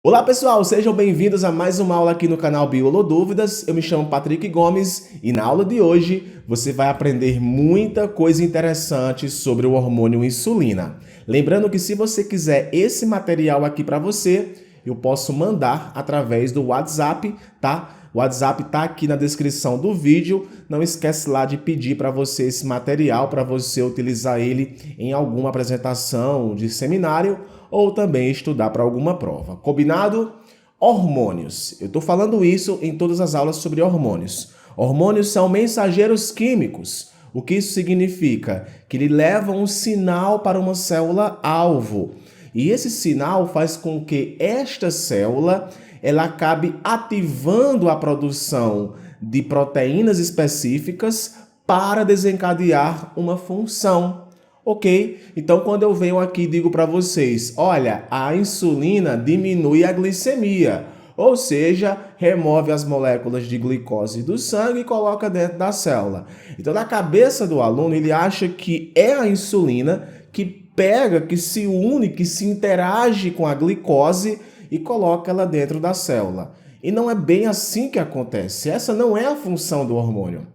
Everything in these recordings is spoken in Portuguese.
Olá pessoal, sejam bem-vindos a mais uma aula aqui no canal Biolodúvidas. Eu me chamo Patrick Gomes e na aula de hoje você vai aprender muita coisa interessante sobre o hormônio insulina. Lembrando que se você quiser esse material aqui para você, eu posso mandar através do WhatsApp, tá? O WhatsApp tá aqui na descrição do vídeo. Não esquece lá de pedir para você esse material para você utilizar ele em alguma apresentação de seminário ou também estudar para alguma prova. Combinado? Hormônios. Eu estou falando isso em todas as aulas sobre hormônios. Hormônios são mensageiros químicos. O que isso significa? Que ele leva um sinal para uma célula-alvo. E esse sinal faz com que esta célula ela acabe ativando a produção de proteínas específicas para desencadear uma função. Ok? Então, quando eu venho aqui e digo para vocês, olha, a insulina diminui a glicemia, ou seja, remove as moléculas de glicose do sangue e coloca dentro da célula. Então, na cabeça do aluno, ele acha que é a insulina que pega, que se une, que se interage com a glicose e coloca ela dentro da célula. E não é bem assim que acontece. Essa não é a função do hormônio.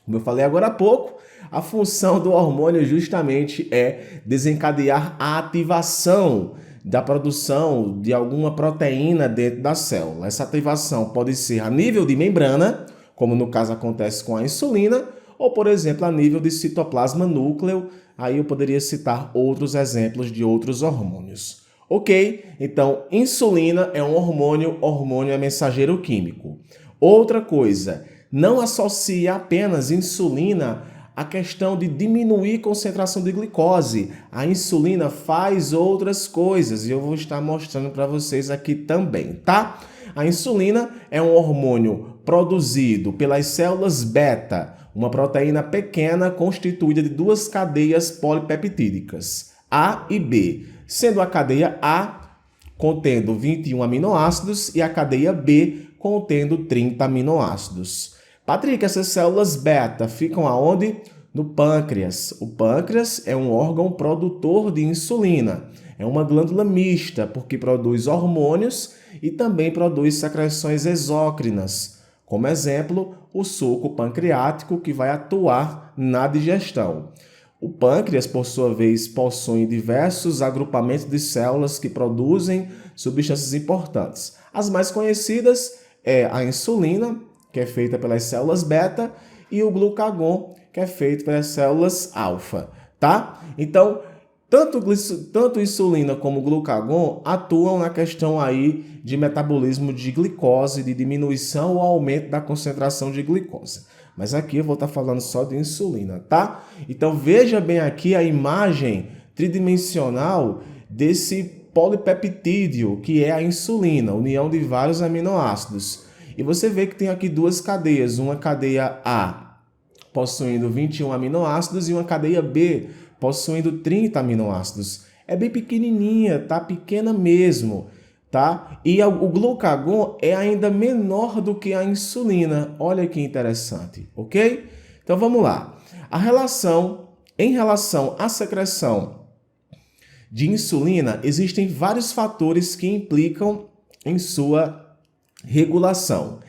Como eu falei agora há pouco, a função do hormônio justamente é desencadear a ativação da produção de alguma proteína dentro da célula. Essa ativação pode ser a nível de membrana, como no caso acontece com a insulina, ou, por exemplo, a nível de citoplasma núcleo. Aí eu poderia citar outros exemplos de outros hormônios. Ok? Então, insulina é um hormônio, hormônio é mensageiro químico. Outra coisa, não associe apenas insulina à questão de diminuir a concentração de glicose. A insulina faz outras coisas e eu vou estar mostrando para vocês aqui também, tá? A insulina é um hormônio produzido pelas células beta, uma proteína pequena constituída de duas cadeias polipeptídicas, A e B, sendo a cadeia A contendo 21 aminoácidos e a cadeia B contendo 30 aminoácidos. Patrick, essas células beta ficam aonde? No pâncreas. O pâncreas é um órgão produtor de insulina. É uma glândula mista, porque produz hormônios e também produz secreções exócrinas. Como exemplo, o suco pancreático, que vai atuar na digestão. O pâncreas, por sua vez, possui diversos agrupamentos de células que produzem substâncias importantes. As mais conhecidas é a insulina, que é feita pelas células beta, e o glucagon, que é feito pelas células alfa, tá? Então, tanto insulina como glucagon atuam na questão aí de metabolismo de glicose, de diminuição ou aumento da concentração de glicose. Mas aqui eu vou estar falando só de insulina, tá? Então, veja bem aqui a imagem tridimensional desse polipeptídeo, que é a insulina, união de vários aminoácidos. E você vê que tem aqui duas cadeias, uma cadeia A possuindo 21 aminoácidos e uma cadeia B possuindo 30 aminoácidos. É bem pequenininha, tá? Pequena mesmo, tá? E o glucagon é ainda menor do que a insulina. Olha que interessante, ok? Então vamos lá. Em relação à secreção de insulina, existem vários fatores que implicam em sua regulação.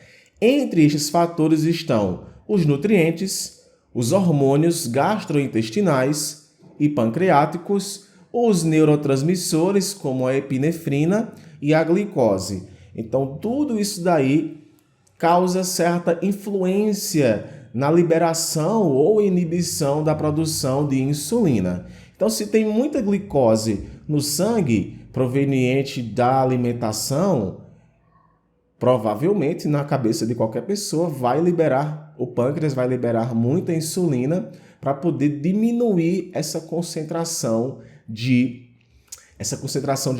Entre estes fatores estão os nutrientes, os hormônios gastrointestinais e pancreáticos, os neurotransmissores, como a epinefrina e a glicose. Então, tudo isso daí causa certa influência na liberação ou inibição da produção de insulina. Então, se tem muita glicose no sangue proveniente da alimentação, provavelmente na cabeça de qualquer pessoa o pâncreas vai liberar muita insulina para poder diminuir essa concentração de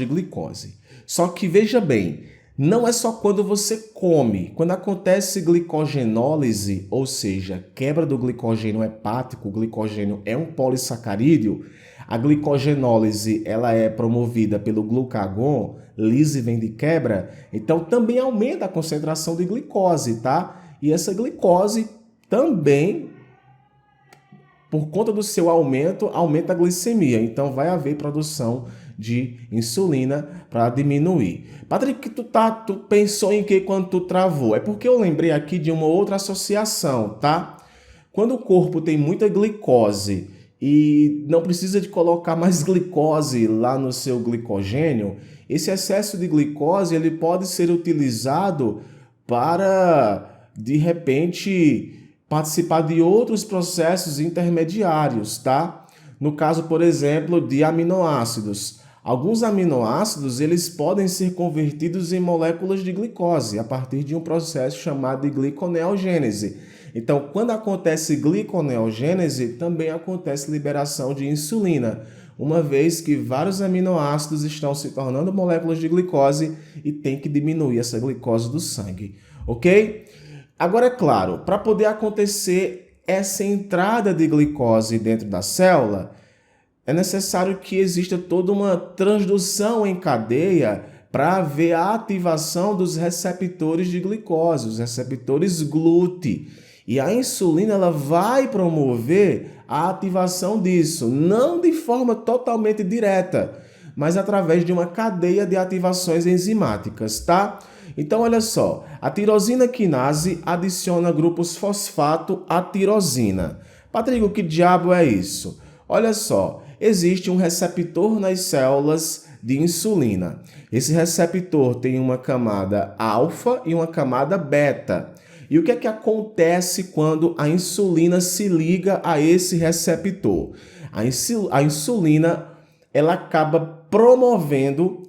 glicose. Só que veja bem, não é só quando você come. Quando acontece glicogenólise, ou seja, quebra do glicogênio hepático, o glicogênio é um polissacarídeo, a glicogenólise ela é promovida pelo glucagon, lise vem de quebra, então também aumenta a concentração de glicose, tá? E essa glicose também, por conta do seu aumento, aumenta a glicemia, então vai haver produção de insulina para diminuir. Patrick, tu pensou em que quando tu travou? É porque eu lembrei aqui de uma outra associação, tá? Quando o corpo tem muita glicose e não precisa de colocar mais glicose lá no seu glicogênio, esse excesso de glicose ele pode ser utilizado para, de repente, participar de outros processos intermediários, tá? No caso, por exemplo, de aminoácidos. Alguns aminoácidos eles podem ser convertidos em moléculas de glicose a partir de um processo chamado de gliconeogênese. Então, quando acontece gliconeogênese, também acontece liberação de insulina, uma vez que vários aminoácidos estão se tornando moléculas de glicose e tem que diminuir essa glicose do sangue, ok? Agora, é claro, para poder acontecer essa entrada de glicose dentro da célula, é necessário que exista toda uma transdução em cadeia para haver a ativação dos receptores de glicose, os receptores GLUT. E a insulina ela vai promover a ativação disso, não de forma totalmente direta, mas através de uma cadeia de ativações enzimáticas, tá? Então, olha só, a tirosina quinase adiciona grupos fosfato à tirosina. Patrick, o que diabo é isso? Olha só, existe um receptor nas células de insulina. Esse receptor tem uma camada alfa e uma camada beta. E o que é que acontece quando a insulina se liga a esse receptor? A insulina ela acaba promovendo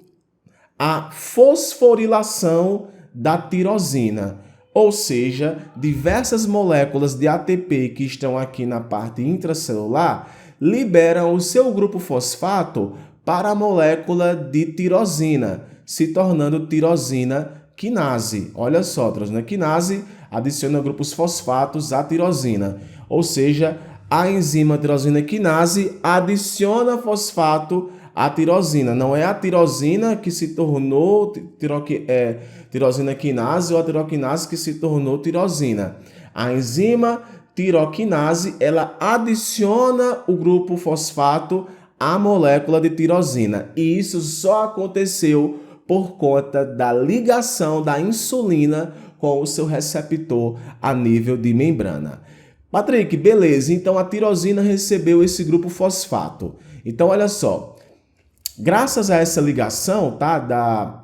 a fosforilação da tirosina, ou seja, diversas moléculas de ATP que estão aqui na parte intracelular liberam o seu grupo fosfato para a molécula de tirosina, se tornando tirosina quinase. Olha só, tirosina quinase adiciona grupos fosfatos à tirosina, ou seja, a enzima tirosina quinase adiciona fosfato à tirosina. Não é a tirosina que se tornou tirosina quinase ou a tiroquinase que se tornou tirosina. A enzima tiroquinase ela adiciona o grupo fosfato à molécula de tirosina. E isso só aconteceu por conta da ligação da insulina com o seu receptor a nível de membrana. Patrick, beleza, então a tirosina recebeu esse grupo fosfato. Então, olha só, graças a essa ligação, tá,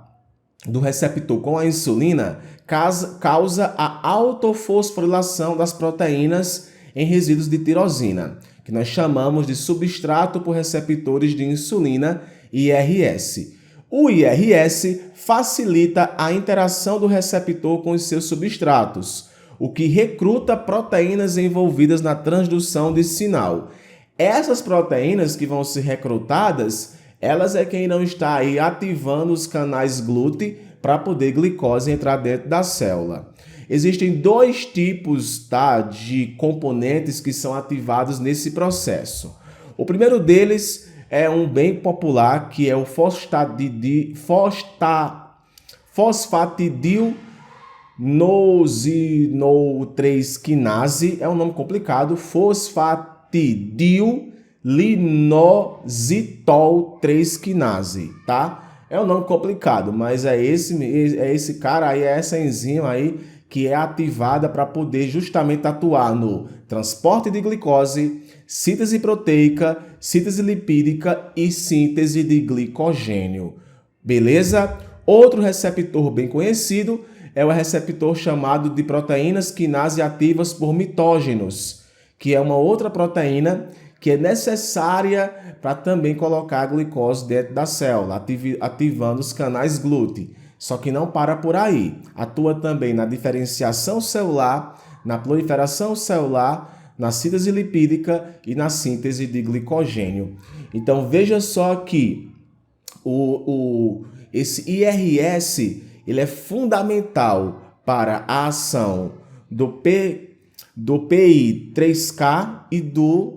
do receptor com a insulina, causa a autofosforilação das proteínas em resíduos de tirosina, que nós chamamos de substrato por receptores de insulina, IRS. O IRS facilita a interação do receptor com os seus substratos, o que recruta proteínas envolvidas na transdução de sinal. Essas proteínas que vão ser recrutadas, elas é quem irão estar aí ativando os canais GLUT para poder glicose entrar dentro da célula. Existem dois tipos, tá, de componentes que são ativados nesse processo. O primeiro deles é um bem popular, que é o fosfatidil-nosinol-3 quinase, é um nome complicado, fosfatidil-linositol 3 quinase, tá? É um nome complicado, mas é esse cara aí, é essa enzima aí que é ativada para poder justamente atuar no transporte de glicose, síntese proteica, síntese lipídica e síntese de glicogênio. Beleza? Outro receptor bem conhecido é o receptor chamado de proteínas quinase ativas por mitógenos, que é uma outra proteína que é necessária para também colocar a glicose dentro da célula, ativando os canais GLUT. Só que não para por aí. Atua também na diferenciação celular, na proliferação celular, na síntese lipídica e na síntese de glicogênio. Então veja só que esse IRS ele é fundamental para a ação do PI3K e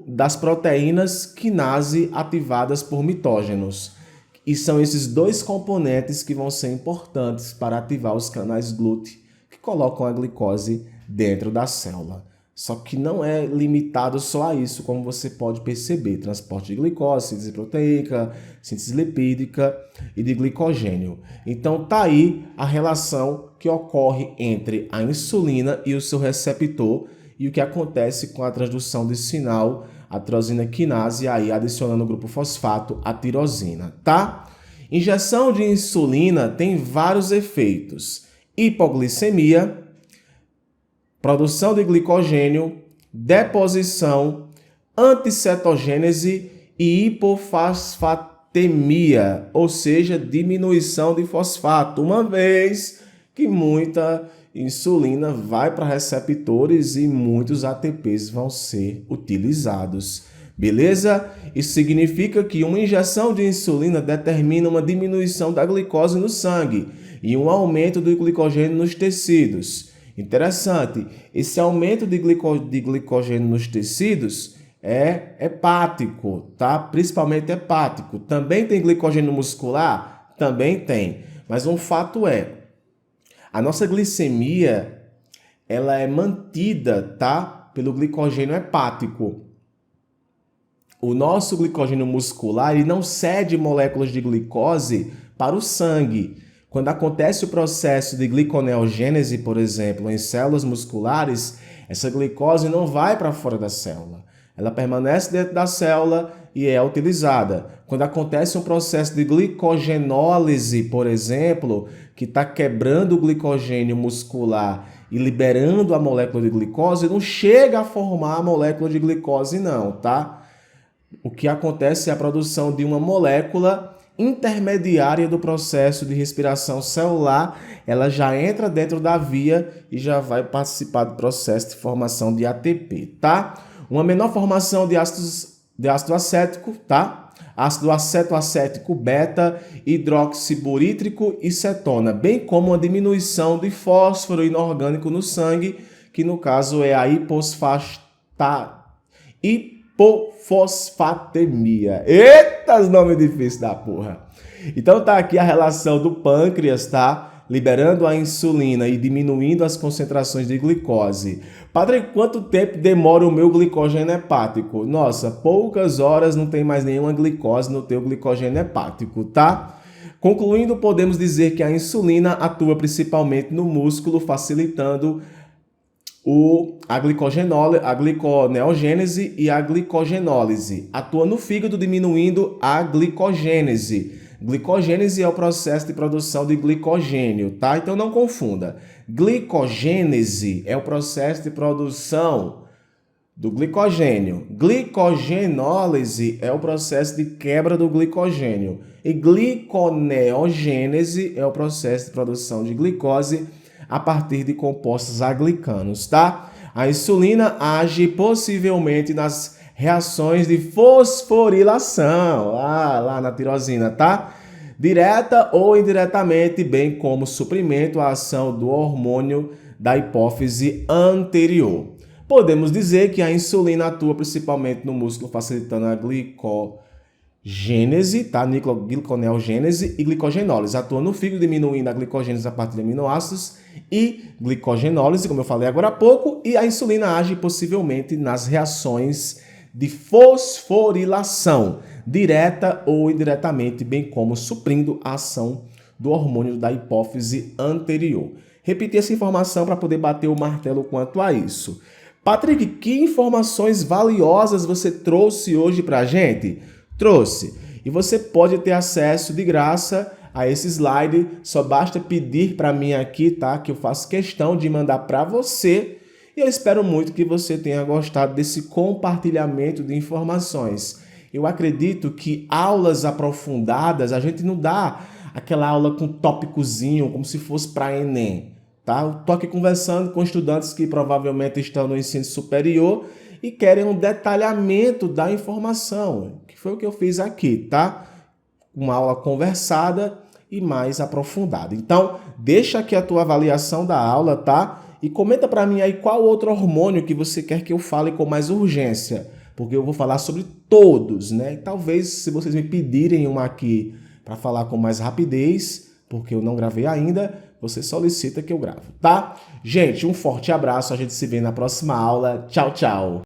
das proteínas quinase ativadas por mitógenos. E são esses dois componentes que vão ser importantes para ativar os canais GLUT que colocam a glicose dentro da célula. Só que não é limitado só a isso, como você pode perceber. Transporte de glicose, síntese proteica, síntese lipídica e de glicogênio. Então tá aí a relação que ocorre entre a insulina e o seu receptor e o que acontece com a transdução desse sinal, a tirosina quinase, aí adicionando o grupo fosfato, a tirosina, tá? Injeção de insulina tem vários efeitos. Hipoglicemia, produção de glicogênio, deposição, anticetogênese e hipofosfatemia, ou seja, diminuição de fosfato, uma vez que muita insulina vai para receptores e muitos ATPs vão ser utilizados. Beleza? Isso significa que uma injeção de insulina determina uma diminuição da glicose no sangue e um aumento do glicogênio nos tecidos. Interessante, esse aumento de glicogênio nos tecidos é hepático, tá? Principalmente hepático. Também tem glicogênio muscular? Também tem. Mas um fato é, a nossa glicemia, ela é mantida, tá? Pelo glicogênio hepático. O nosso glicogênio muscular, ele não cede moléculas de glicose para o sangue. Quando acontece o processo de gliconeogênese, por exemplo, em células musculares, essa glicose não vai para fora da célula. Ela permanece dentro da célula e é utilizada. Quando acontece um processo de glicogenólise, por exemplo, que está quebrando o glicogênio muscular e liberando a molécula de glicose, não chega a formar a molécula de glicose não, tá? O que acontece é a produção de uma molécula intermediária do processo de respiração celular, ela já entra dentro da via e já vai participar do processo de formação de ATP, tá? Uma menor formação de ácido acético, tá? Ácido acetoacético beta, hidroxiburítrico e cetona, bem como uma diminuição de fósforo inorgânico no sangue, que no caso é a hipofosfatemia. Eita, os nomes difíceis da porra. Então tá aqui a relação do pâncreas, tá? Liberando a insulina e diminuindo as concentrações de glicose. Padre, quanto tempo demora o meu glicogênio hepático? Nossa, poucas horas, não tem mais nenhuma glicose no teu glicogênio hepático, tá? Concluindo, podemos dizer que a insulina atua principalmente no músculo, facilitando a gliconeogênese e a glicogenólise. Atua no fígado, diminuindo a glicogênese. Glicogênese é o processo de produção de glicogênio, tá? Então não confunda. Glicogênese é o processo de produção do glicogênio. Glicogenólise é o processo de quebra do glicogênio. E gliconeogênese é o processo de produção de glicose a partir de compostos aglicanos, tá? A insulina age possivelmente nas reações de fosforilação, lá na tirosina, tá? Direta ou indiretamente, bem como suprimento à ação do hormônio da hipófise anterior. Podemos dizer que a insulina atua principalmente no músculo, facilitando a glicogênese, tá? Gliconeogênese e glicogenólise. Atua no fígado, diminuindo a glicogênese a partir de aminoácidos e glicogenólise, como eu falei agora há pouco, e a insulina age possivelmente nas reações de fosforilação, direta ou indiretamente, bem como suprindo a ação do hormônio da hipófise anterior. Repetir essa informação para poder bater o martelo quanto a isso. Patrick, que informações valiosas você trouxe hoje para a gente? Trouxe. E você pode ter acesso de graça a esse slide, só basta pedir para mim aqui, tá? Que eu faço questão de mandar para você. E eu espero muito que você tenha gostado desse compartilhamento de informações. Eu acredito que aulas aprofundadas, a gente não dá aquela aula com tópicozinho, como se fosse para Enem, tá? Eu tô aqui conversando com estudantes que provavelmente estão no ensino superior e querem um detalhamento da informação, que foi o que eu fiz aqui, tá? Uma aula conversada e mais aprofundada. Então, deixa aqui a tua avaliação da aula, tá? E comenta para mim aí qual outro hormônio que você quer que eu fale com mais urgência, porque eu vou falar sobre todos, né? E talvez, se vocês me pedirem uma aqui para falar com mais rapidez, porque eu não gravei ainda, você solicita que eu gravo, tá? Gente, um forte abraço, a gente se vê na próxima aula. Tchau, tchau!